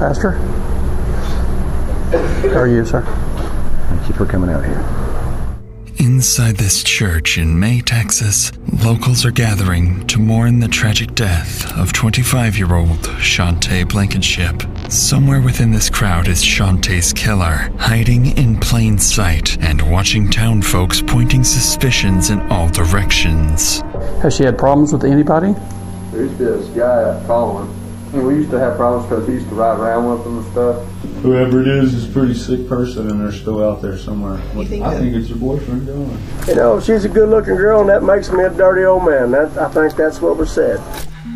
Pastor? How are you, sir? Thank you for coming out here. Inside this church in May, Texas, locals are gathering to mourn the tragic death of 25-year-old Chantay Blankinship. Somewhere within this crowd is Chantay's killer, hiding in plain sight and watching town folks pointing suspicions in all directions. Has she had problems with anybody? There used to be this guy out calling. And we used to have problems because he used to ride around with them and stuff. Whoever it is a pretty sick person and they're still out there somewhere. I think it's your boyfriend going. You know, she's a good-looking girl and that makes me a dirty old man. I think that's what was said.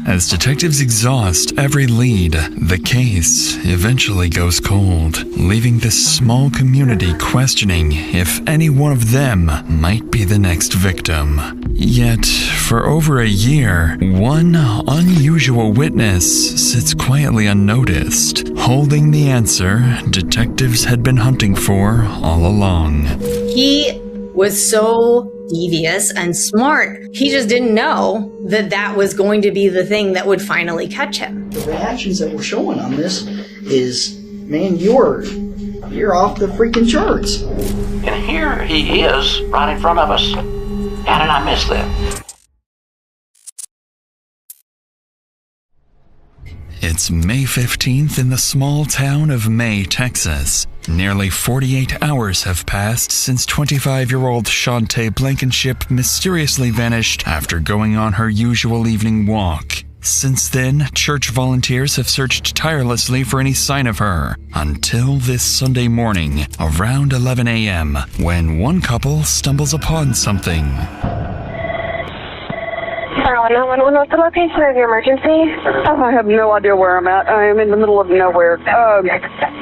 As detectives exhaust every lead, the case eventually goes cold, leaving this small community questioning if any one of them might be the next victim. Yet, for over a year, one unusual witness sits quietly unnoticed, holding the answer detectives had been hunting for all along. He was so devious and smart. He just didn't know that that was going to be the thing that would finally catch him. The reactions that we're showing on this is, man, you're off the freaking charts. And here he is right in front of us. How did I miss that? It's May 15th in the small town of May, Texas. Nearly 48 hours have passed since 25-year-old Chantay Blankinship mysteriously vanished after going on her usual evening walk. Since then, church volunteers have searched tirelessly for any sign of her, until this Sunday morning, around 11 a.m., when one couple stumbles upon something. Carlyle, 911, what's the location of your emergency? I have no idea where I'm at. I am in the middle of nowhere.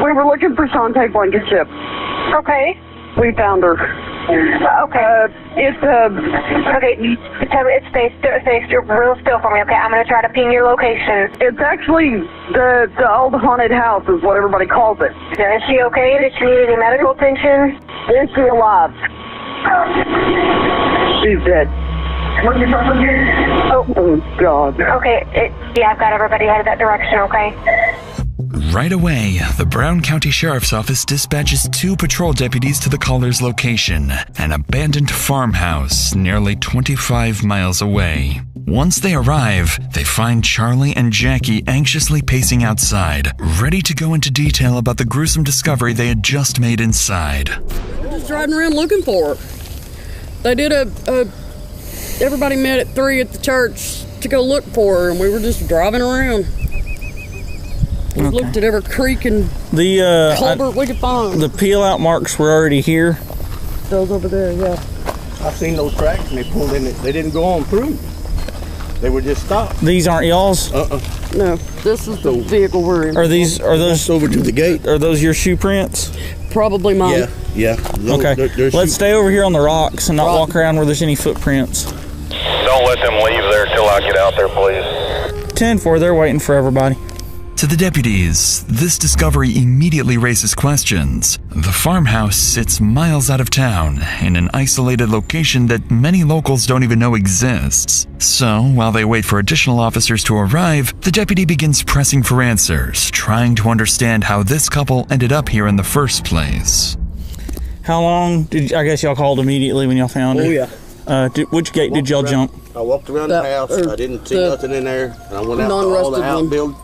We were looking for Chantay Blankinship. Okay. We found her. Okay. It's stay real still for me, okay? I'm going to try to ping your location. It's actually the old haunted house is what everybody calls it. Is she okay? Does she need any medical attention? Is she alive? She's dead. Oh, God. Okay, yeah, I've got everybody headed that direction, okay? Right away, the Brown County Sheriff's Office dispatches 2 patrol deputies to the caller's location, an abandoned farmhouse nearly 25 miles away. Once they arrive, they find Charlie and Jackie anxiously pacing outside, ready to go into detail about the gruesome discovery they had just made inside. We're just riding around looking for her. They did everybody met at 3 at the church to go look for her, and we were just driving around. We looked at every creek and culvert we could find. The peel-out marks were already here. Those over there, yeah. I've seen those tracks and they pulled in it. They didn't go on through. They were just stopped. These aren't y'all's? No, this is the vehicle we're in. Are those over to the gate? Are those your shoe prints? Probably mine. Yeah. Okay. Let's stay over here on the rocks and not walk around where there's any footprints. Don't let them leave there till I get out there, please. 10-4, they're waiting for everybody. To the deputies, this discovery immediately raises questions. The farmhouse sits miles out of town, in an isolated location that many locals don't even know exists. So, while they wait for additional officers to arrive, the deputy begins pressing for answers, trying to understand how this couple ended up here in the first place. How long I guess y'all called immediately when y'all found her? Oh, yeah. Which gate did y'all jump? I walked around the house. I didn't see nothing in there. And I went out to all the outbuildings.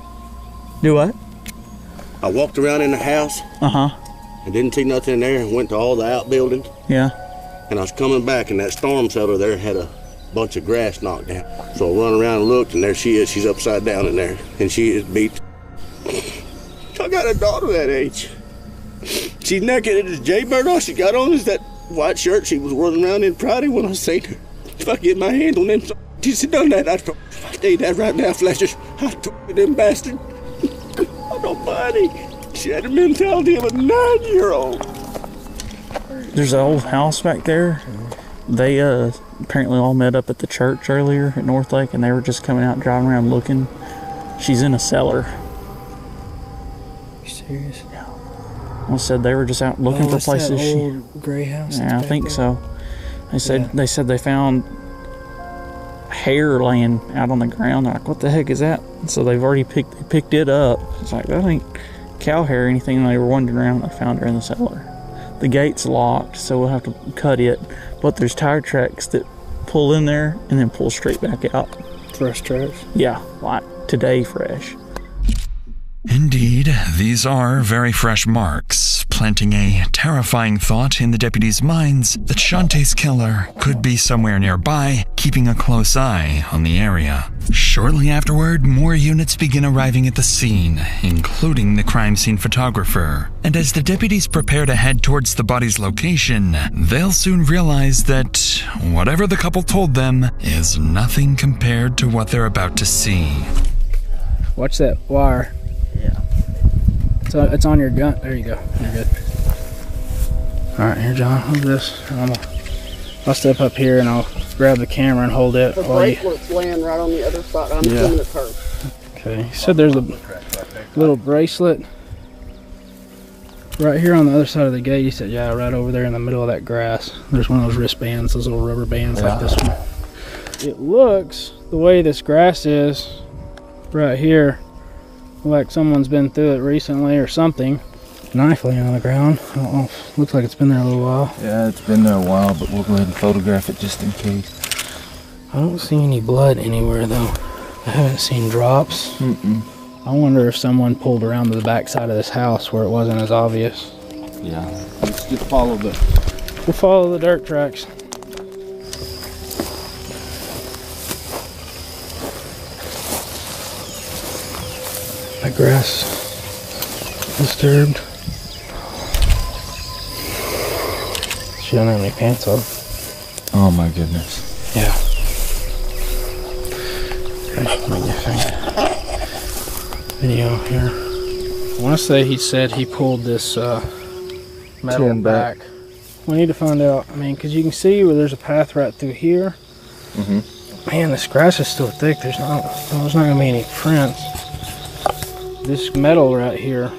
Do what? I walked around in the house. And didn't see nothing in there and went to all the outbuildings. Yeah. And I was coming back and that storm shelter there had a bunch of grass knocked down. So I run around and looked and there she is. She's upside down in there. And she is beat. I got a daughter that age. She's naked. It's Jaybird. All she got on is that white shirt she was running around in Friday when I seen her. If I get my hand on them, she's done that. I tell you that right now, Fletcher. I told them bastard. Nobody. She had the mentality of a 9-year-old. There's an old house back there. They apparently all met up at the church earlier at North Lake, and they were just coming out driving around looking. She's in a cellar. You serious? Yeah. I said they were just out looking for places. That old gray house. Yeah, I think so. They said they found hair laying out on the ground. They're like, what the heck is that? So they've already picked it up. It's like, that ain't cow hair or anything. They were wandering around. I found her in the cellar. The gate's locked, so we'll have to cut it. But there's tire tracks that pull in there and then pull straight back out. Fresh tracks? Yeah, like today fresh. Indeed, these are very fresh marks, planting a terrifying thought in the deputies' minds that Chantay's killer could be somewhere nearby, keeping a close eye on the area. Shortly afterward, more units begin arriving at the scene, including the crime scene photographer. And as the deputies prepare to head towards the body's location, they'll soon realize that whatever the couple told them is nothing compared to what they're about to see. Watch that wire. Yeah. So it's on your gun. There you go. You're good. All right, here, John. Hold this. I'll step up here and I'll grab the camera and hold it. The bracelet's laying right on the other side. I'm assuming it's her. Okay. He said there's a little bracelet right here on the other side of the gate. He said, yeah, right over there in the middle of that grass. There's one of those wristbands, those little rubber bands like this one. It looks, the way this grass is right here, like someone's been through it recently or something. Knife laying on the ground. I don't know. Looks like it's been there a little while. Yeah, it's been there a while, but we'll go ahead and photograph it just in case. I don't see any blood anywhere though. I haven't seen drops. I wonder if someone pulled around to the back side of this house where it wasn't as obvious. Yeah, let's just follow the... We'll follow the dirt tracks. The grass disturbed. She doesn't have any pants on. Oh my goodness. Yeah. Video here. I want to say he said he pulled this metal back. We need to find out. I mean, because you can see where there's a path right through here. Man, this grass is still thick. There's not going to be any prints. This metal right here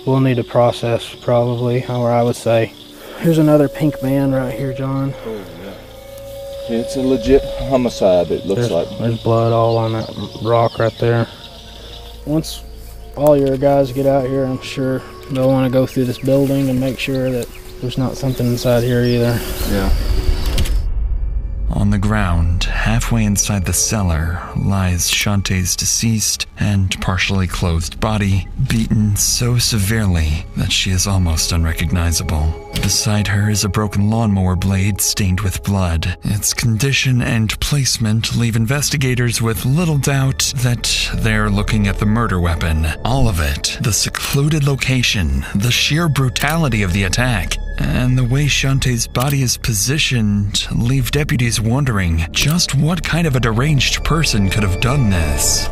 we'll need to process probably, or I would say. Here's another pink band right here, John. Oh, yeah. It's a legit homicide, it looks like. There's blood all on that rock right there. Once all your guys get out here, I'm sure they'll want to go through this building and make sure that there's not something inside here either. Yeah. On the ground, halfway inside the cellar, lies Chantay's deceased and partially clothed body, beaten so severely that she is almost unrecognizable. Beside her is a broken lawnmower blade stained with blood. Its condition and placement leave investigators with little doubt that they're looking at the murder weapon. All of it, the secluded location, the sheer brutality of the attack, and the way Chantay's body is positioned leave deputies wondering just what kind of a deranged person could have done this.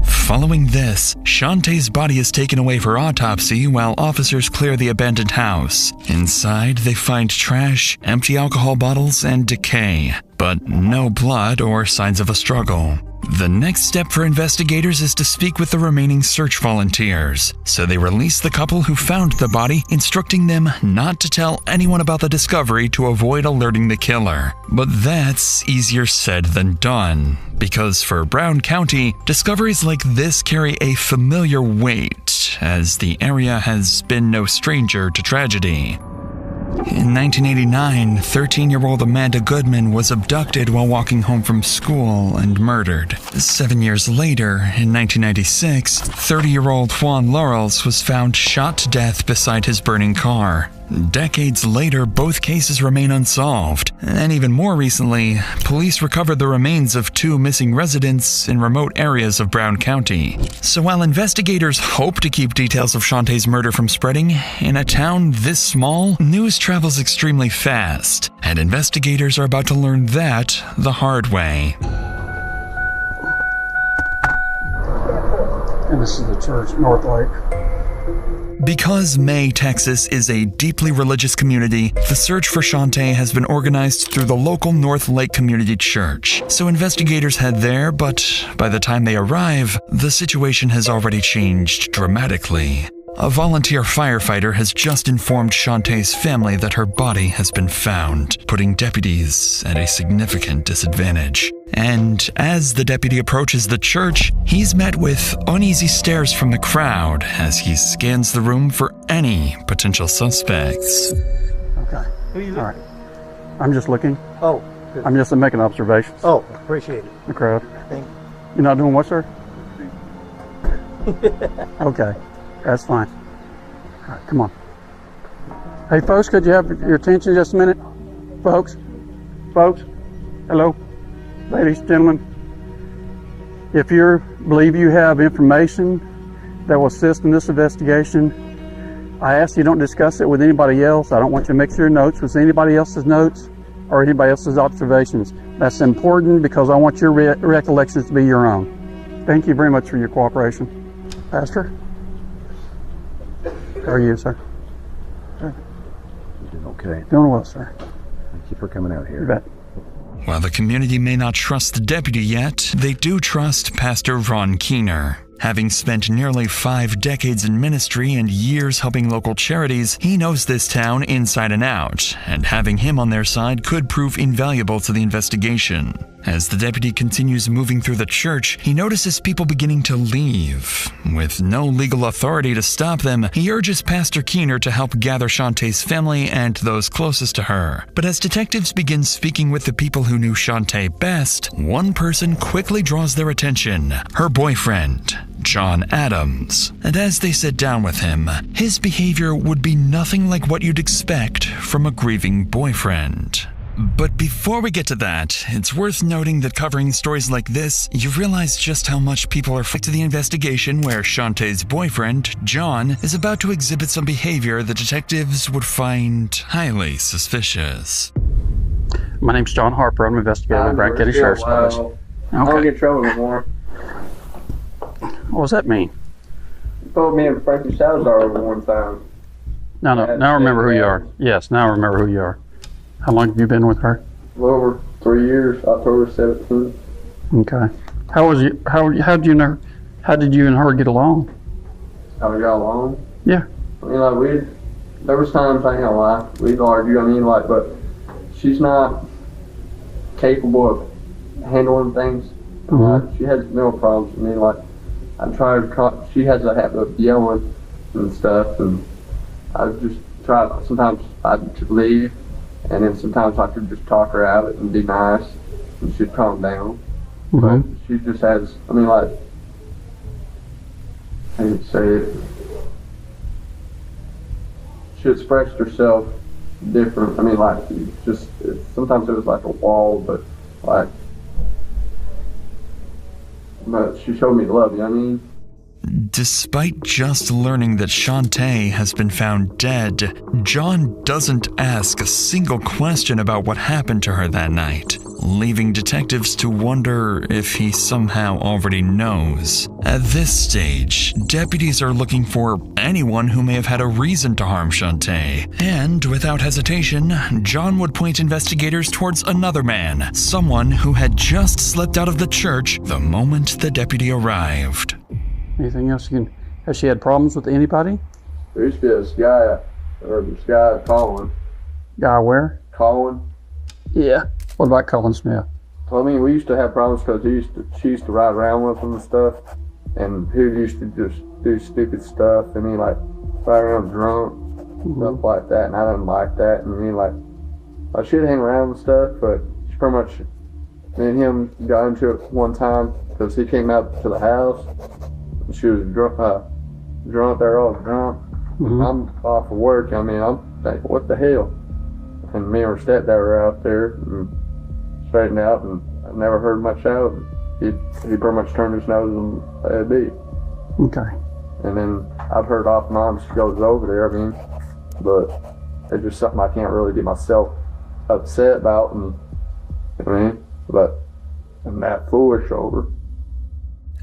Following this, Chantay's body is taken away for autopsy while officers clear the abandoned house. Inside, they find trash, empty alcohol bottles, and decay, but no blood or signs of a struggle. The next step for investigators is to speak with the remaining search volunteers, so they release the couple who found the body, instructing them not to tell anyone about the discovery to avoid alerting the killer. But that's easier said than done, because for Brown County, discoveries like this carry a familiar weight, as the area has been no stranger to tragedy. In 1989, 13-year-old Amanda Goodman was abducted while walking home from school and murdered. 7 years later, in 1996, 30-year-old Juan Laurels was found shot to death beside his burning car. Decades later, both cases remain unsolved. And even more recently, police recovered the remains of 2 missing residents in remote areas of Brown County. So while investigators hope to keep details of Chantay's murder from spreading, in a town this small, news travels extremely fast, and investigators are about to learn that the hard way. And this is the church, North Lake. Because May, Texas is a deeply religious community, the search for Chantay has been organized through the local North Lake Community Church. So investigators head there, but by the time they arrive, the situation has already changed dramatically. A volunteer firefighter has just informed Chantay's family that her body has been found, putting deputies at a significant disadvantage. And as the deputy approaches the church, he's met with uneasy stares from the crowd as he scans the room for any potential suspects. Okay. All right. I'm just looking. Oh. Good. I'm just making observations. Oh, appreciate it. The crowd. Thank you. You're not doing what, sir? Okay. That's fine. All right, come on. Hey, folks, could you have your attention just a minute? Folks? Hello? Ladies, gentlemen, if you believe you have information that will assist in this investigation, I ask you don't discuss it with anybody else. I don't want you to mix your notes with anybody else's notes or anybody else's observations. That's important because I want your recollections to be your own. Thank you very much for your cooperation. Pastor? How are you, sir? You're doing okay. Doing well, sir. Thank you for coming out here. You bet. While the community may not trust the deputy yet, they do trust Pastor Ron Keener. Having spent nearly 5 decades in ministry and years helping local charities, he knows this town inside and out, and having him on their side could prove invaluable to the investigation. As the deputy continues moving through the church, he notices people beginning to leave. With no legal authority to stop them, he urges Pastor Keener to help gather Chantay's family and those closest to her. But as detectives begin speaking with the people who knew Chantay best, one person quickly draws their attention: her boyfriend, John Adams. And as they sit down with him, his behavior would be nothing like what you'd expect from a grieving boyfriend. But before we get to that, it's worth noting that covering stories like this, you realize just how much people are to the investigation where Chantay's boyfriend, John, is about to exhibit some behavior the detectives would find highly suspicious. My name's John Harper. I'm an investigator with Brant County Sheriff's Office. I don't get in trouble anymore. What does that mean? You told me and Frankie Salazar over one time. No, now I remember who you are. Yes, now I remember who you are. How long have you been with her? A little over 3 years, October 17th. Okay. How did you and her get along? How we got along? Yeah. I mean, there was times, I ain't gonna lie, we'd argue, but she's not capable of handling things. Mm-hmm. She has no problems. She has a habit of yelling and stuff, and I just try, sometimes I'd leave, and then sometimes I could just talk her out of it and be nice, and she'd calm down. Mm-hmm. But she just has, I hate to say it, she expressed herself different. Sometimes it was like a wall, but she showed me love, you know what I mean? Despite just learning that Chantay has been found dead, John doesn't ask a single question about what happened to her that night, leaving detectives to wonder if he somehow already knows. At this stage, deputies are looking for anyone who may have had a reason to harm Chantay, and without hesitation, John would point investigators towards another man, someone who had just slipped out of the church the moment the deputy arrived. Anything else has she had problems with anybody? There used to be this guy, Colin. Guy where? Colin. Yeah. What about Colin Smith? Well, we used to have problems because she used to ride around with him and stuff, and he used to just do stupid stuff, and he ride around drunk, stuff like that, and I didn't like that, and I should hang around and stuff, but she pretty much, me and him got into it one time because he came out to the house. She was drunk there, all drunk. Mm-hmm. I'm off of work. I'm thinking, what the hell? And me and her stepdad were out there and straightened out, and I never heard much out. He pretty much turned his nose and let it be. Okay. And then I've heard off and on she goes over there. But it's just something I can't really get myself upset about, but I'm not foolish over.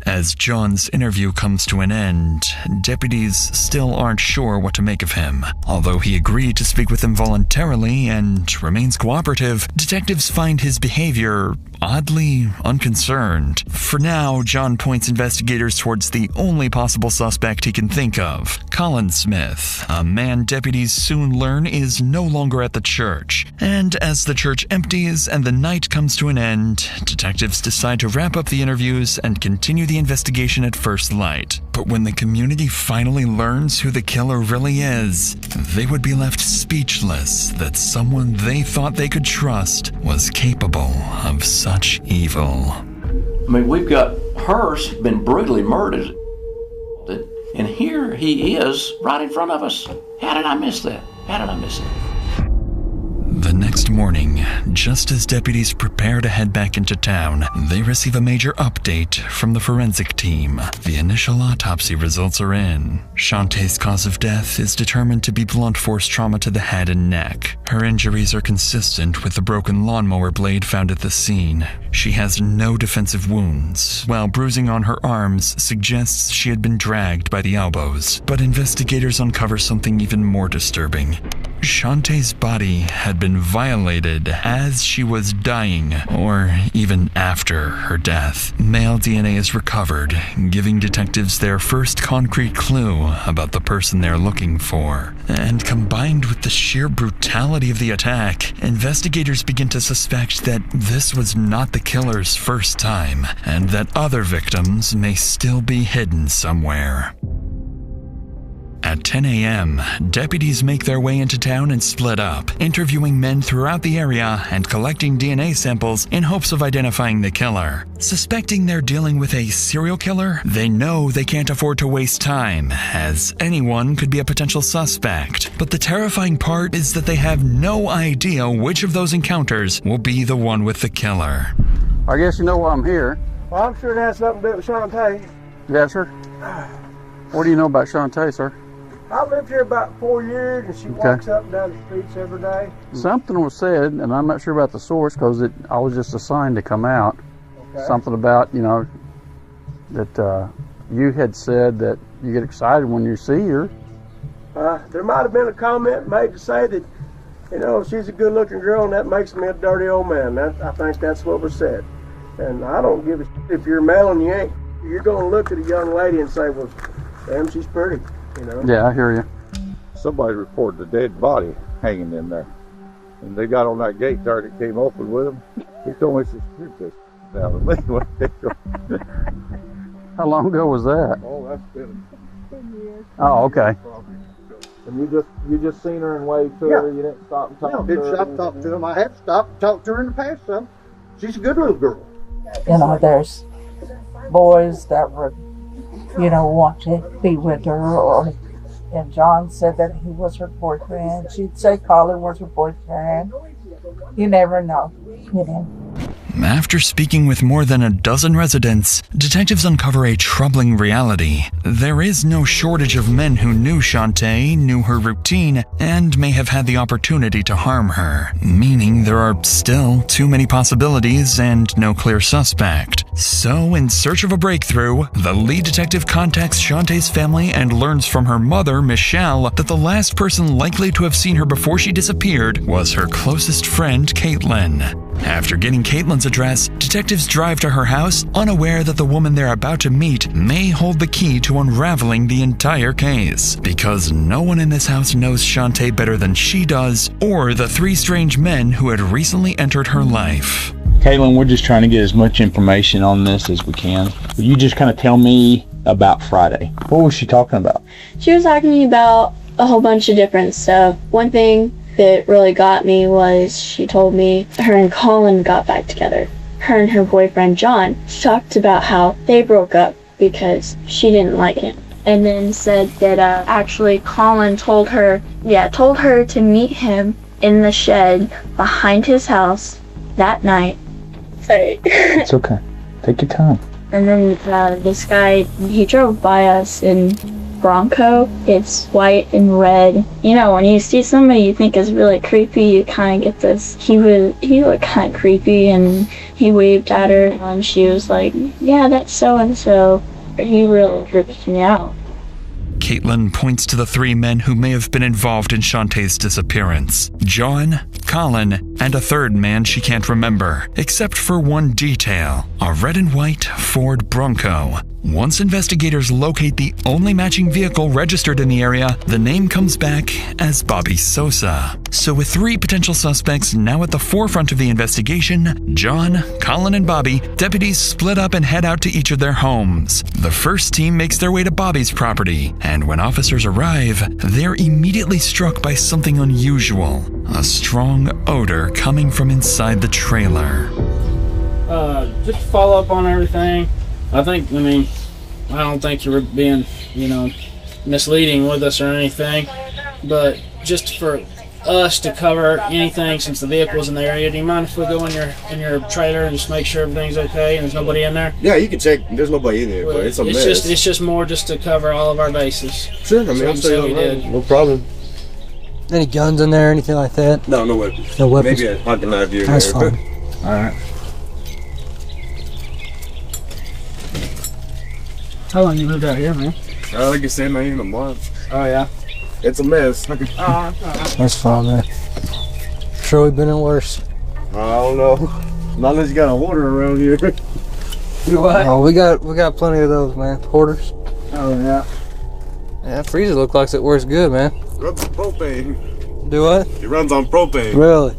As John's interview comes to an end, deputies still aren't sure what to make of him. Although he agreed to speak with them voluntarily and remains cooperative, detectives find his behavior oddly unconcerned. For now, John points investigators towards the only possible suspect he can think of, Colin Smith, a man deputies soon learn is no longer at the church. And as the church empties and the night comes to an end, detectives decide to wrap up the interviews and continue the investigation at first light. But when the community finally learns who the killer really is, they would be left speechless that someone they thought they could trust was capable of such evil. I mean, we've got her's been brutally murdered, and here he is right in front of us. How did I miss that? How did I miss it? The next morning, just as deputies prepare to head back into town, they receive a major update from the forensic team. The initial autopsy results are in. Chantay's cause of death is determined to be blunt force trauma to the head and neck. Her injuries are consistent with the broken lawnmower blade found at the scene. She has no defensive wounds, while bruising on her arms suggests she had been dragged by the elbows. But investigators uncover something even more disturbing. Chantay's body had been violated as she was dying, or even after her death. Male DNA is recovered, giving detectives their first concrete clue about the person they're looking for. And combined with the sheer brutality of the attack, investigators begin to suspect that this was not the killer's first time, and that other victims may still be hidden somewhere. At 10 a.m., deputies make their way into town and split up, interviewing men throughout the area and collecting DNA samples in hopes of identifying the killer. Suspecting they're dealing with a serial killer, they know they can't afford to waste time, as anyone could be a potential suspect. But the terrifying part is that they have no idea which of those encounters will be the one with the killer. I guess you know why I'm here. Well, I'm sure it has something to do with Chantay. Yes, sir. What do you know about Chantay, sir? I lived here about 4 years, and she walks up and down the streets every day. Something was said, and I'm not sure about the source because I was just assigned to come out. Okay. Something about, that you had said that you get excited when you see her. There might have been a comment made to say that, she's a good-looking girl, and that makes me a dirty old man. I think that's what was said. And I don't give a shit if you're male and you ain't. You're going to look at a young lady and say, well, damn, she's pretty. Yeah, I hear you. Somebody reported a dead body hanging in there. And they got on that gate there that came open with them. He told me she shoot this down the lane. How long ago was that? Oh, that's been 10 years. Oh, okay. And you just seen her and waved to her? You didn't stop and talk to her? Didn't stop and talk to him. I had to stop and talk to her in the past some. She's a good little girl. There's boys that would want to be with her, and John said that he was her boyfriend. She'd say Colin was her boyfriend. You never know, After speaking with more than a dozen residents, detectives uncover a troubling reality. There is no shortage of men who knew Chantay, knew her routine, and may have had the opportunity to harm her, meaning there are still too many possibilities and no clear suspect. So, in search of a breakthrough, the lead detective contacts Chantay's family and learns from her mother, Michelle, that the last person likely to have seen her before she disappeared was her closest friend, Caitlin. After getting Caitlin's address, detectives drive to her house, unaware that the woman they're about to meet may hold the key to unraveling the entire case. Because no one in this house knows Chantay better than she does, or the three strange men who had recently entered her life. Caitlin, we're just trying to get as much information on this as we can. Will you just kind of tell me about Friday? What was she talking about? She was talking to me about a whole bunch of different stuff. One thing that really got me was she told me her and Colin got back together. Her and her boyfriend John talked about how they broke up because she didn't like him. And then said that actually Colin told her to meet him in the shed behind his house that night. Sorry. It's okay. Take your time. And then this guy, he drove by us in Bronco. It's white and red. When you see somebody you think is really creepy, you kind of get this. He looked kind of creepy, and he waved at her, and she was like, yeah, that's so-and-so. He really tripped me out. Caitlin points to the three men who may have been involved in Chantay's disappearance: John, Colin, and a third man she can't remember, except for one detail: a red and white Ford Bronco. Once investigators locate the only matching vehicle registered in the area, the name comes back as Bobby Sosa. So with 3 potential suspects now at the forefront of the investigation, John, Colin, and Bobby, deputies split up and head out to each of their homes. The first team makes their way to Bobby's property, and when officers arrive, they're immediately struck by something unusual: a strong odor coming from inside the trailer. Just to follow up on everything, I don't think you were being, misleading with us or anything, but just for us to cover anything since the vehicle's in the area, do you mind if we go in your trailer and just make sure everything's okay and there's nobody in there? Yeah, you can check. There's nobody in there, but it's a mess. It's just more just to cover all of our bases. Sure, I'm saying we did. No problem. Any guns in there, anything like that? No, no weapons. No weapons? Maybe a pocket knife here. That's fine. Alright. How long you lived out here, man? Like I said, not even a month. Oh, yeah? It's a mess. That's fine, man. Sure, we've been in worse. I don't know. Not unless you got a hoarder around here. What? Oh, we got plenty of those, man. Hoarders. Oh, yeah. Yeah, freezer looks like it works good, man. Runs on propane. Do what? It runs on propane. Really?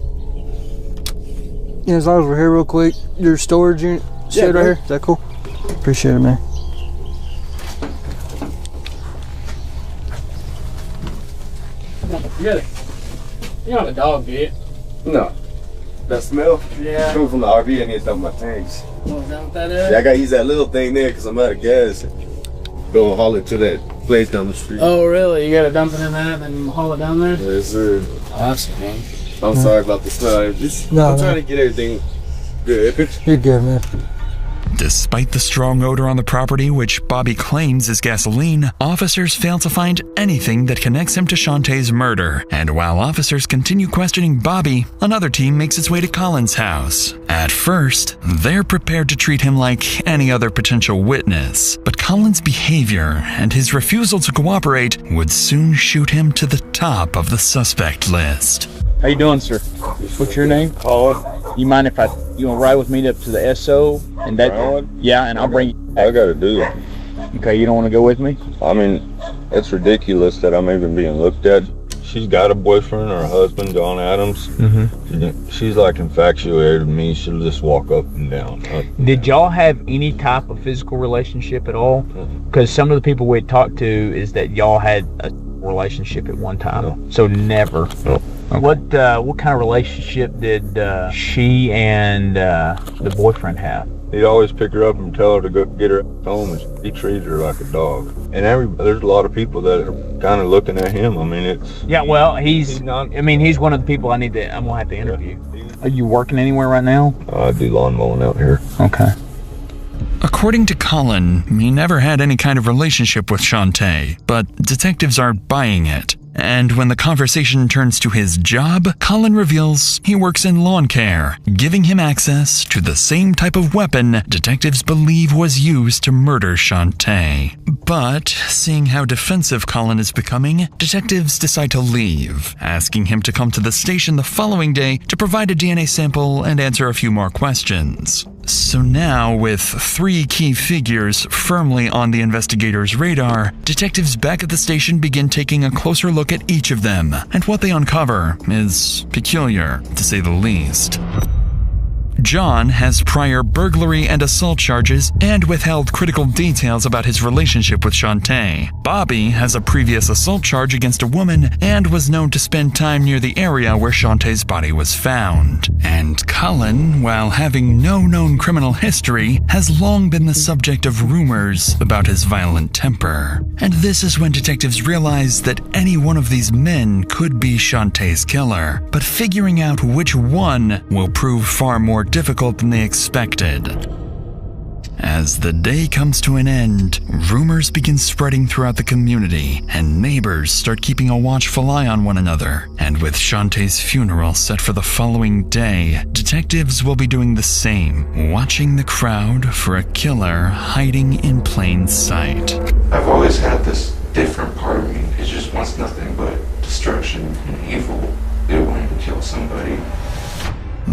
Yeah, as long as we're here real quick, your storage unit shed right here. Is that cool? Appreciate it, man. You don't have a dog, do you? No. That smell? Yeah. Comes from the RV and it's up my tanks. Oh, is that what that is? Yeah, I gotta use that little thing there because I'm out of gas. Go haul it to that place down the street. Oh, really? You gotta dump it in there and then haul it down there? Yes, sir. Oh, that's a pain. I'm sorry about the smell. I'm trying to get everything good. You're good, man. Despite the strong odor on the property, which Bobby claims is gasoline, officers fail to find anything that connects him to Chantay's murder. And while officers continue questioning Bobby, another team makes its way to Colin's house. At first, they're prepared to treat him like any other potential witness, but Colin's behavior and his refusal to cooperate would soon shoot him to the top of the suspect list. How you doing, sir? What's your name? Colin. You mind if you want to ride with me up to the SO and that? Yeah, and I'll bring you back. I gotta do it. Okay, you don't want to go with me? I mean, it's ridiculous that I'm even being looked at. She's got a boyfriend or a husband, John Adams. Mm-hmm. She's like infatuated with me. She'll just walk up and down. Did y'all have any type of physical relationship at all? Because some of the people we talked to is that y'all had a relationship at one time. No. So never. No. Okay. What kind of relationship did she and the boyfriend have? He'd always pick her up and tell her to go get her home, and he treated her like a dog. And there's a lot of people that are kind of looking at him. I mean, it's... Yeah, well, he's one of the people I'm going to have to interview. Are you working anywhere right now? I do lawn mowing out here. Okay. According to Colin, he never had any kind of relationship with Chantay, but detectives aren't buying it. And when the conversation turns to his job, Colin reveals he works in lawn care, giving him access to the same type of weapon detectives believe was used to murder Chantay. But seeing how defensive Colin is becoming, detectives decide to leave, asking him to come to the station the following day to provide a DNA sample and answer a few more questions. So now, with 3 key figures firmly on the investigators' radar, detectives back at the station begin taking a closer look at each of them, and what they uncover is peculiar, to say the least. John has prior burglary and assault charges and withheld critical details about his relationship with Chantay. Bobby has a previous assault charge against a woman and was known to spend time near the area where Chantay's body was found. And Colin, while having no known criminal history, has long been the subject of rumors about his violent temper. And this is when detectives realize that any one of these men could be Chantay's killer, but figuring out which one will prove far more difficult than they expected. As the day comes to an end, rumors begin spreading throughout the community, and neighbors start keeping a watchful eye on one another. And with Chantay's funeral set for the following day, detectives will be doing the same, watching the crowd for a killer hiding in plain sight. I've always had this different part of me. It just wants nothing but destruction and evil. It wanted to kill somebody.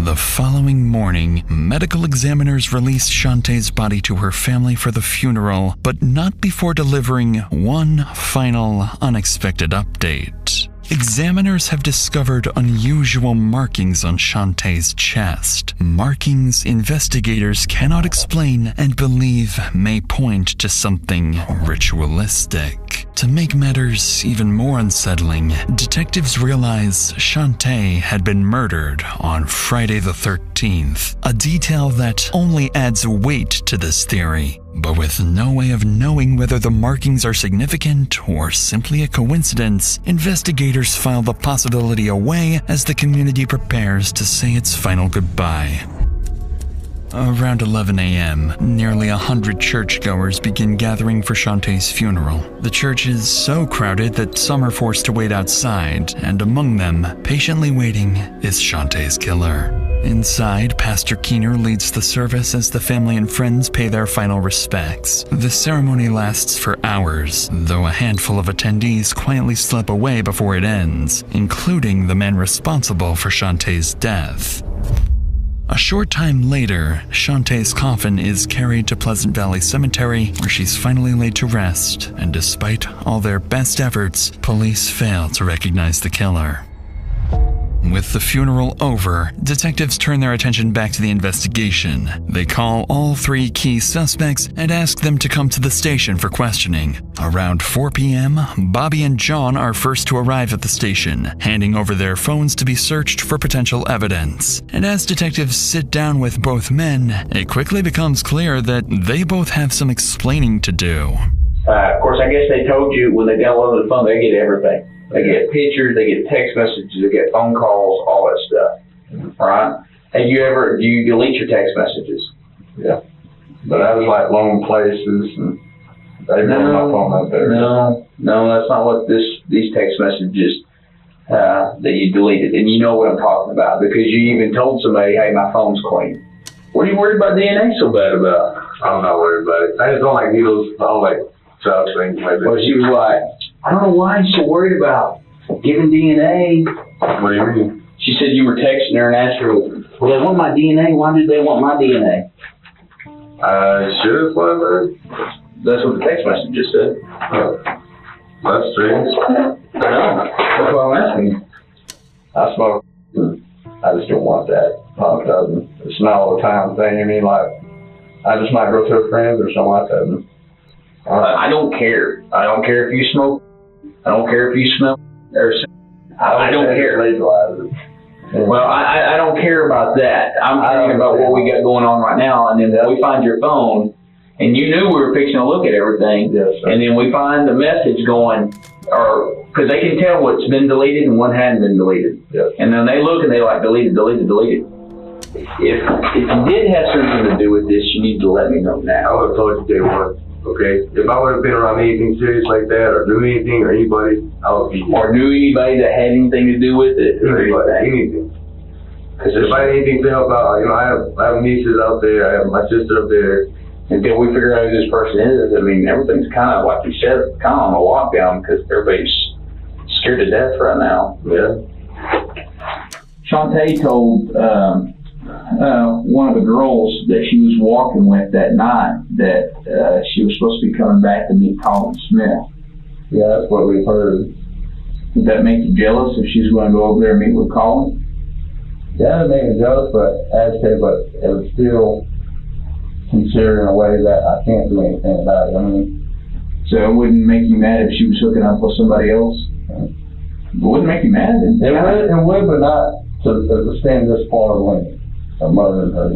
The following morning, medical examiners released Chantay's body to her family for the funeral, but not before delivering one final unexpected update. Examiners have discovered unusual markings on Chantay's chest. Markings investigators cannot explain and believe may point to something ritualistic. To make matters even more unsettling, detectives realize Chantay had been murdered on Friday the 13th, a detail that only adds weight to this theory. But with no way of knowing whether the markings are significant or simply a coincidence, investigators file the possibility away as the community prepares to say its final goodbye. Around 11 a.m., nearly 100 churchgoers begin gathering for Chantay's funeral. The church is so crowded that some are forced to wait outside, and among them, patiently waiting, is Chantay's killer. Inside, Pastor Keener leads the service as the family and friends pay their final respects. The ceremony lasts for hours, though a handful of attendees quietly slip away before it ends, including the man responsible for Chantay's death. A short time later, Chantay's coffin is carried to Pleasant Valley Cemetery, where she's finally laid to rest, and despite all their best efforts, police fail to recognize the killer. With the funeral over, detectives turn their attention back to the investigation. They call all 3 key suspects and ask them to come to the station for questioning. Around 4 p.m., Bobby and John are first to arrive at the station, handing over their phones to be searched for potential evidence. And as detectives sit down with both men, it quickly becomes clear that they both have some explaining to do. Of course, I guess they told you when they got on the phone, they get everything. They get pictures, they get text messages, they get phone calls, all that stuff, right? And do you delete your text messages? Yeah. But I was like long places and they put my phone up there. No, that's not what these text messages that you deleted. And you know what I'm talking about because you even told somebody, hey, my phone's clean. What are you worried about DNA so bad about? I'm not worried about it. I just don't like needles. I don't like child things like that. Well, she was like, I don't know why you're so worried about giving DNA. What do you mean? She said you were texting her and asked her, well, they want my DNA. Why did they want my DNA? Should have whatever. That's what the text message just said. Oh. That's strange. I know. That's why I'm asking you. I smoke. I just don't want that pumped up. It's not all the time thing. I mean, like, I just might go to a friend or something like that. I don't care. I don't care if you smoke. I don't care if you smell. I don't care. Well, I don't care about that. I'm thinking about what we got going on right now, and then we find your phone, and you knew we were fixing to look at everything, and then we find the message going, or because they can tell what's been deleted and what hadn't been deleted, and then they look and they like deleted. If you did have something to do with this, you need to let me know now. I would have told you day one. Okay, if I would have been around anything serious like that, or knew anything, or anybody, I would be. Or knew anybody that had anything to do with it, or anything. Because if I had anything to help out, I have nieces out there, I have my sister up there. Until we figure out who this person is, I mean, everything's kind of like you said, kind of on a lockdown because everybody's scared to death right now. Yeah. Chantay told one of the girls that she was walking with that night that she was supposed to be coming back to meet Colin Smith. Yeah, that's what we've heard. Would that make you jealous if she's going to go over there and meet with Colin? Yeah, it made me jealous, but it was still considered in a way that I can't do anything about it. I mean, so it wouldn't make you mad if she was hooking up with somebody else? It wouldn't make you mad. It would, but not to stand this far away. Her mother and her,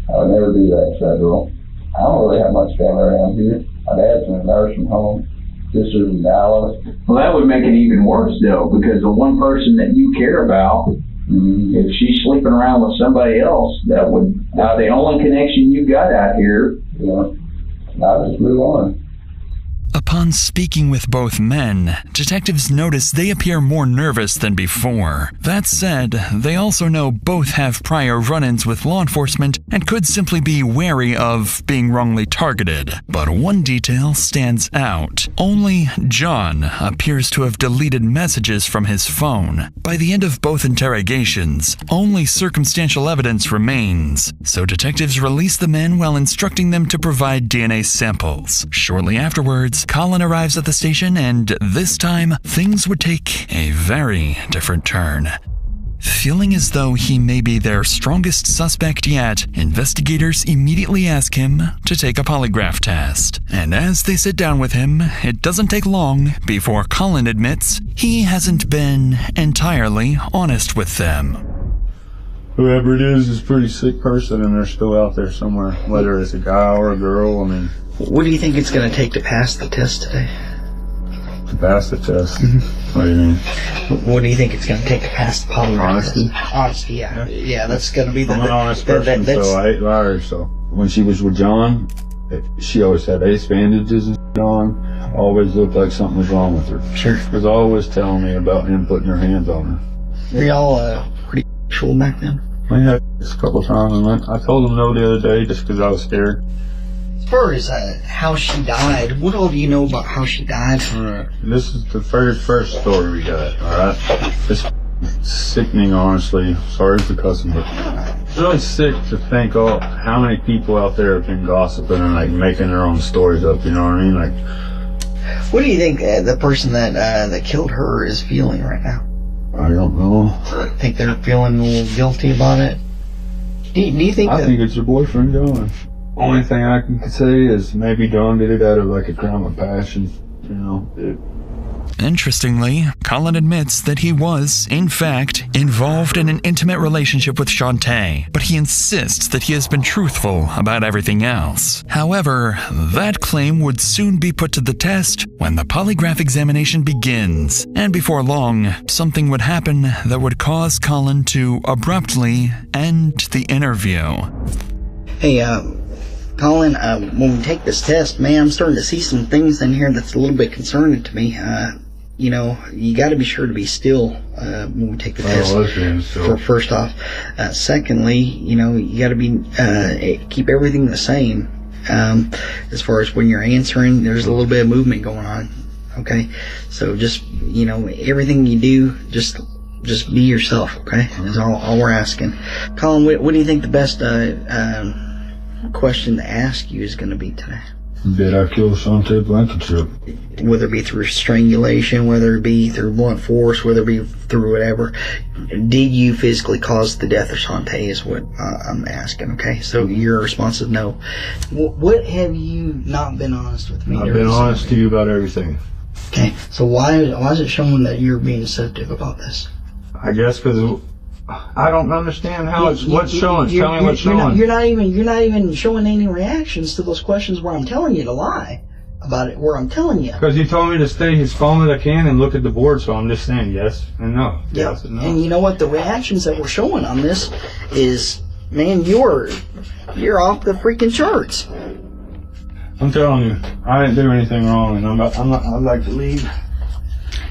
I would never do that, federal. I don't really have much family around here. My dad's in a nursing home, sisters in Dallas. Well, that would make it even worse, though, because the one person that you care about, if she's sleeping around with somebody else, that would, the only connection you got out here. Yeah, I'll just move on. Upon speaking with both men, detectives notice they appear more nervous than before. That said, they also know both have prior run-ins with law enforcement and could simply be wary of being wrongly targeted. But one detail stands out. Only John appears to have deleted messages from his phone. By the end of both interrogations, only circumstantial evidence remains, so detectives release the men while instructing them to provide DNA samples. Shortly afterwards, Colin arrives at the station, and this time, things would take a very different turn. Feeling as though he may be their strongest suspect yet, investigators immediately ask him to take a polygraph test. And as they sit down with him, it doesn't take long before Colin admits he hasn't been entirely honest with them. Whoever it is a pretty sick person, and they're still out there somewhere, whether it's a guy or a girl. I mean, what do you think it's going to take to pass the test today? To pass the test? Mm-hmm. What do you mean? What do you think it's going to take to pass the polygraph test? Honesty, yeah. Yeah, that's going to be the... I'm an honest person, so I hate liars, so. When she was with John, she always had ace bandages and on. Always looked like something was wrong with her. Sure. She was always telling me about him putting her hands on her. Were y'all pretty sexual back then? We had this a couple of times, and I told him no the other day just because I was scared. As far as how she died, what all do you know about how she died? Alright, this is the very first story we got, alright? It's sickening, honestly. Sorry for cussing, but it's really sick to think how many people out there have been gossiping and like making their own stories up, you know what I mean? Like, what do you think the person that killed her is feeling right now? I don't know. Think they're feeling a little guilty about it? Do you think I think it's your boyfriend, John. Only thing I can say is maybe John did it out of like a crime of passion, you know. Interestingly, Colin admits that he was, in fact, involved in an intimate relationship with Chantay, but he insists that he has been truthful about everything else. However, that claim would soon be put to the test when the polygraph examination begins, and before long, something would happen that would cause Colin to abruptly end the interview. Hey, Colin, when we take this test, man, I'm starting to see some things in here that's a little bit concerning to me. You know, you got to be sure to be still when we take the test. First off, secondly, you know, you got to be keep everything the same. As far as when you're answering, there's a little bit of movement going on. Okay, so just, you know, everything you do, just be yourself. Okay, is all we're asking. Colin, what do you think the best question to ask you is going to be today? Did I kill Chantay Blankinship? Whether it be through strangulation, whether it be through blunt force, whether it be through whatever, did you physically cause the death of Chantay is what I'm asking, okay? So your response is no. What have you not been honest with me? I've been honest to you about everything. Okay, so why is it showing that you're being deceptive about this? I guess because I don't understand how what's showing. Tell me what's showing. You're not even showing any reactions to those questions where I'm telling you to lie about it. Where I'm telling you. Because he told me to stay as calm as I can and look at the board, so I'm just saying yes and no. Yeah. Yes and no. And you know what? The reactions that we're showing on this is, man, you're off the freaking charts. I'm telling you, I didn't do anything wrong, and I'd like to leave.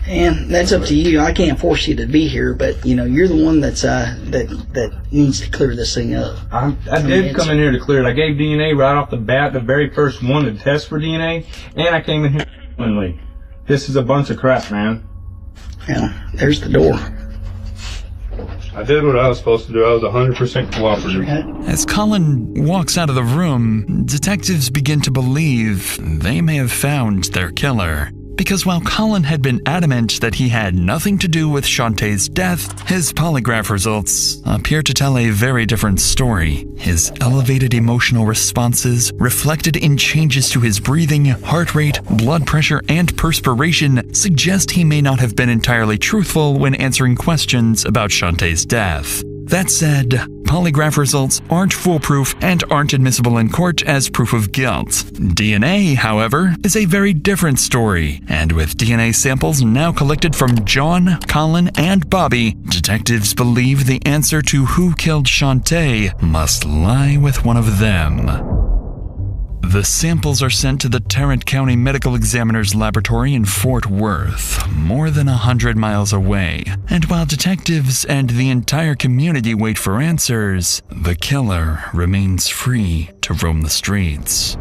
And that's up to you. I can't force you to be here, but you know you're the one that's that needs to clear this thing up. I did come in here to clear it. I gave DNA right off the bat, the very first one to test for DNA, and I came in here willingly. This is a bunch of crap, man. Yeah, there's the door. I did what I was supposed to do. I was 100% cooperative. As Colin walks out of the room, detectives begin to believe they may have found their killer. Because while Colin had been adamant that he had nothing to do with Chantay's death, his polygraph results appear to tell a very different story. His elevated emotional responses, reflected in changes to his breathing, heart rate, blood pressure, and perspiration, suggest he may not have been entirely truthful when answering questions about Chantay's death. That said, polygraph results aren't foolproof and aren't admissible in court as proof of guilt. DNA, however, is a very different story, and with DNA samples now collected from John, Colin, and Bobby, detectives believe the answer to who killed Chantay must lie with one of them. The samples are sent to the Tarrant County Medical Examiner's Laboratory in Fort Worth, more than 100 miles away. And while detectives and the entire community wait for answers, the killer remains free to roam the streets.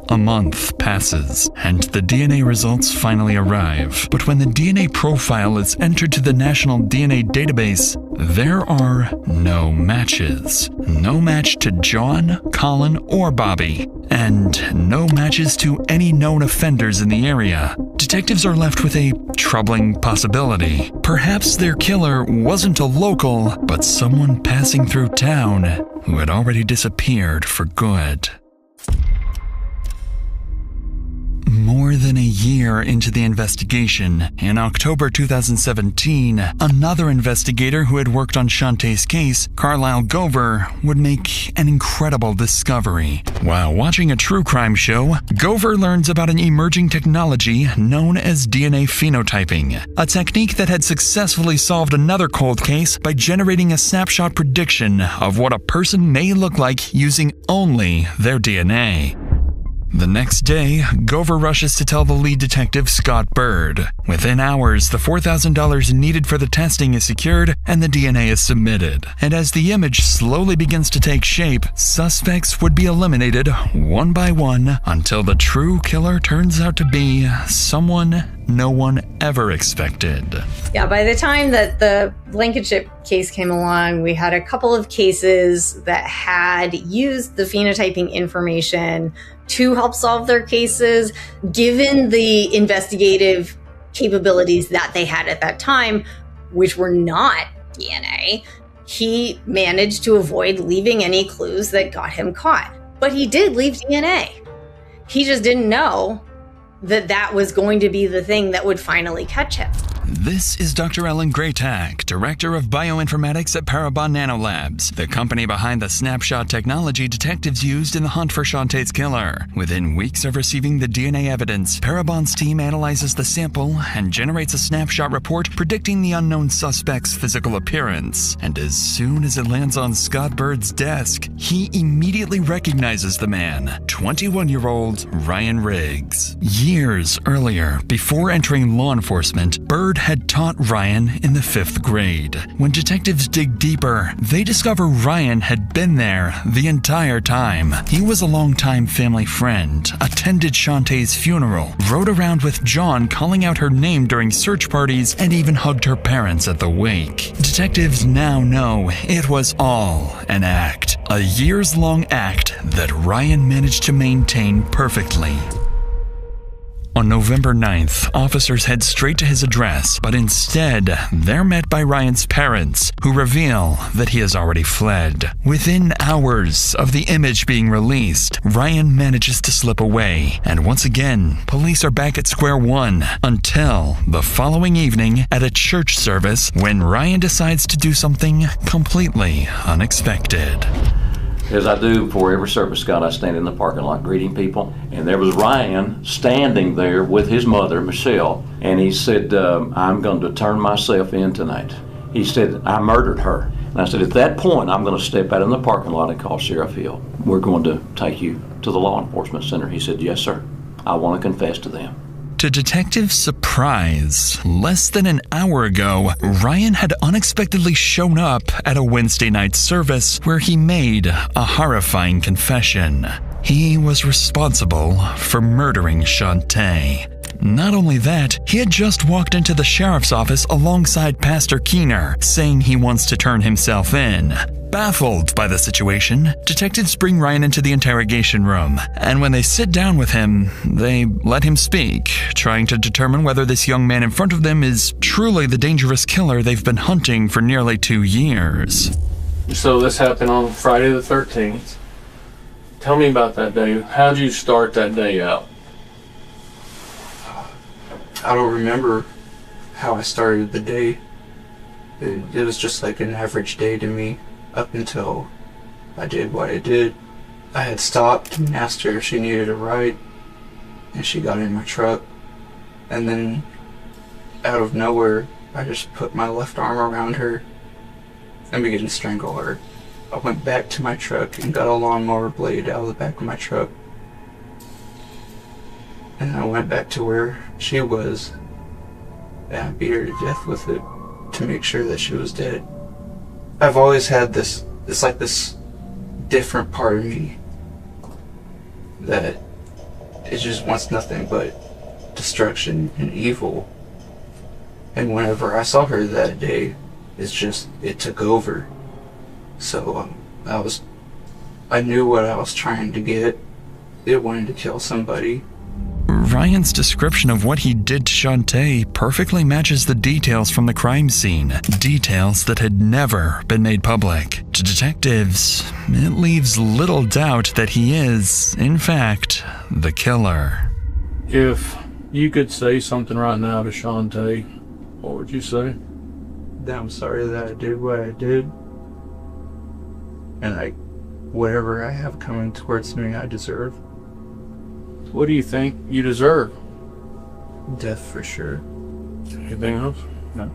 A month passes, and the DNA results finally arrive. But when the DNA profile is entered to the National DNA Database, there are no matches. No match to John, Colin, or Bobby, and no matches to any known offenders in the area. Detectives are left with a troubling possibility. Perhaps their killer wasn't a local, but someone passing through town who had already disappeared for good. More than a year into the investigation, in October 2017, another investigator who had worked on Chantay's case, Carlyle Gover, would make an incredible discovery. While watching a true crime show, Gover learns about an emerging technology known as DNA phenotyping, a technique that had successfully solved another cold case by generating a snapshot prediction of what a person may look like using only their DNA. The next day, Gover rushes to tell the lead detective, Scott Bird. Within hours, the $4,000 needed for the testing is secured and the DNA is submitted. And as the image slowly begins to take shape, suspects would be eliminated one by one until the true killer turns out to be someone no one ever expected. Yeah, by the time that the Blankinship case came along, we had a couple of cases that had used the phenotyping information to help solve their cases. Given the investigative capabilities that they had at that time, which were not DNA, he managed to avoid leaving any clues that got him caught. But he did leave DNA. He just didn't know that that was going to be the thing that would finally catch him. This is Dr. Ellen Greytak, Director of Bioinformatics at Parabon NanoLabs, the company behind the Snapshot technology detectives used in the hunt for Chantay's killer. Within weeks of receiving the DNA evidence, Parabon's team analyzes the sample and generates a snapshot report predicting the unknown suspect's physical appearance. And as soon as it lands on Scott Bird's desk, he immediately recognizes the man, 21-year-old Ryan Riggs. Years earlier, before entering law enforcement, Bird had taught Ryan in the 5th grade. When detectives dig deeper, they discover Ryan had been there the entire time. He was a longtime family friend, attended Chantay's funeral, rode around with John calling out her name during search parties, and even hugged her parents at the wake. Detectives now know it was all an act, a years-long act that Ryan managed to maintain perfectly. On November 9th, officers head straight to his address, but instead, they're met by Ryan's parents, who reveal that he has already fled. Within hours of the image being released, Ryan manages to slip away, and once again, police are back at square one, until the following evening at a church service when Ryan decides to do something completely unexpected. As I do before every service, Scott, I stand in the parking lot greeting people, and there was Ryan standing there with his mother, Michelle, and he said, I'm going to turn myself in tonight. He said, I murdered her. And I said, at that point, I'm going to step out in the parking lot and call Sheriff Hill. We're going to take you to the law enforcement center. He said, yes, sir. I want to confess to them. To detectives' surprise, less than an hour ago, Ryan had unexpectedly shown up at a Wednesday night service where he made a horrifying confession. He was responsible for murdering Chantay. Not only that, he had just walked into the sheriff's office alongside Pastor Keener, saying he wants to turn himself in. Baffled by the situation, detectives bring Ryan into the interrogation room, and when they sit down with him, they let him speak, trying to determine whether this young man in front of them is truly the dangerous killer they've been hunting for nearly 2 years. So this happened on Friday the 13th. Tell me about that day. How'd you start that day out? I don't remember how I started the day. It was just like an average day to me up until I did what I did. I had stopped and asked her if she needed a ride, and she got in my truck. And then out of nowhere, I just put my left arm around her and began to strangle her. I went back to my truck and got a lawnmower blade out of the back of my truck. And I went back to where she was, and I beat her to death with it to make sure that she was dead. I've always had this different part of me that it just wants nothing but destruction and evil. And whenever I saw her that day, it took over. So I knew what I was trying to get. It wanted to kill somebody. Ryan's description of what he did to Chantay perfectly matches the details from the crime scene, details that had never been made public. To detectives, it leaves little doubt that he is, in fact, the killer. If you could say something right now to Chantay, what would you say? That I'm sorry that I did what I did. And whatever I have coming towards me, I deserve. What do you think you deserve? Death for sure. Anything else? No.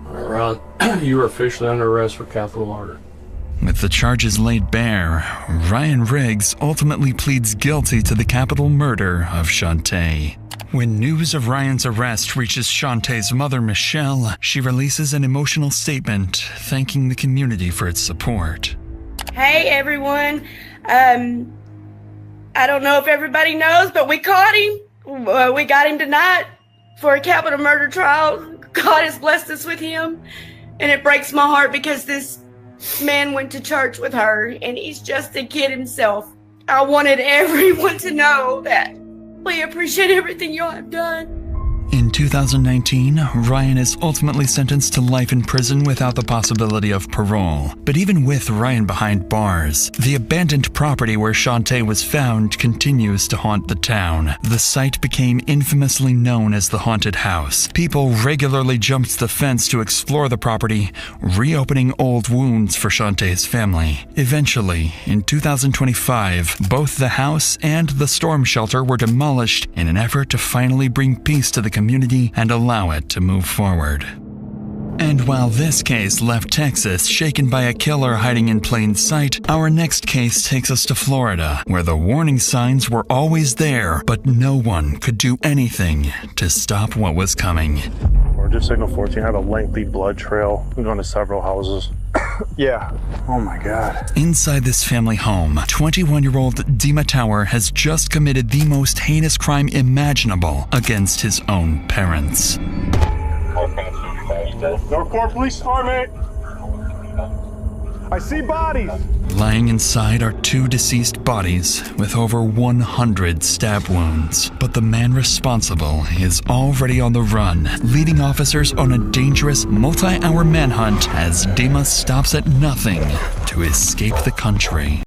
All right, you are officially under arrest for capital murder. With the charges laid bare, Ryan Riggs ultimately pleads guilty to the capital murder of Chantay. When news of Ryan's arrest reaches Chantay's mother, Michelle, she releases an emotional statement thanking the community for its support. Hey everyone, I don't know if everybody knows, but we caught him. We got him tonight for a capital murder trial. God has blessed us with him, and it breaks my heart because this man went to church with her, and he's just a kid himself. I wanted everyone to know that we appreciate everything y'all have done. In 2019, Ryan is ultimately sentenced to life in prison without the possibility of parole. But even with Ryan behind bars, the abandoned property where Chantay was found continues to haunt the town. The site became infamously known as the haunted house. People regularly jumped the fence to explore the property, reopening old wounds for Chantay's family. Eventually, in 2025, both the house and the storm shelter were demolished in an effort to finally bring peace to the community and allow it to move forward. And while this case left Texas shaken by a killer hiding in plain sight, our next case takes us to Florida, where the warning signs were always there, but no one could do anything to stop what was coming. We're just signal 14. I have a lengthy blood trail. We're going to several houses. Yeah. Oh my God. Inside this family home, 21-year-old Dima Tower has just committed the most heinous crime imaginable against his own parents. Northport Police Department. I see bodies. Lying inside are two deceased bodies with over 100 stab wounds. But the man responsible is already on the run, leading officers on a dangerous multi-hour manhunt as Dima stops at nothing to escape the country.